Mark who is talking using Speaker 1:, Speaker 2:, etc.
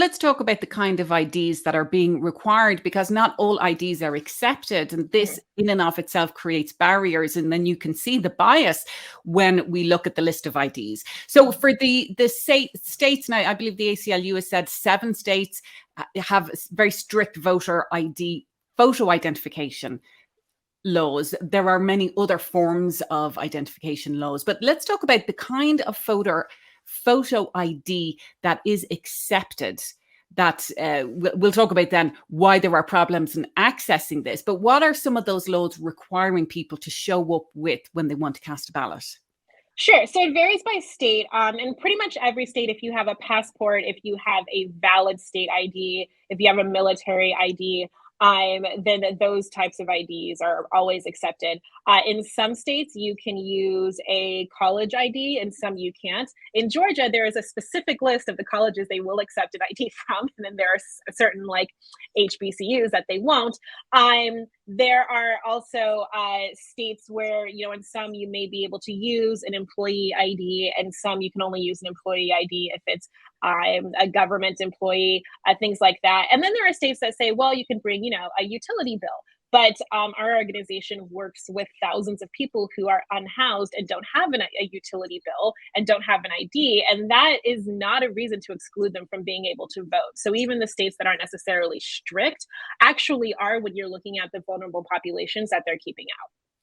Speaker 1: let's talk about the kind of IDs that are being required, because not all IDs are accepted. And this in and of itself creates barriers. And then you can see the bias when we look at the list of IDs. So for the states now, I believe the ACLU has said 7 states have very strict voter ID, photo identification laws. There are many other forms of identification laws, but let's talk about the kind of photo ID that is accepted. That we'll talk about then why there are problems in accessing this. But what are some of those laws requiring people to show up with when they want to cast a ballot?
Speaker 2: Sure. So it varies by state. And pretty much every state, if you have a passport, if you have a valid state ID, if you have a military ID, then those types of IDs are always accepted. In some states, you can use a college ID, and some you can't. In Georgia, there is a specific list of the colleges they will accept an ID from, and then there are certain like HBCUs that they won't. There are also states where, in some you may be able to use an employee ID, and some you can only use an employee ID if it's a government employee, things like that. And then there are states that say, well, you can bring, a utility bill. But our organization works with thousands of people who are unhoused and don't have a utility bill and don't have an ID. And that is not a reason to exclude them from being able to vote. So even the states that aren't necessarily strict actually are, when you're looking at the vulnerable populations, that they're keeping out.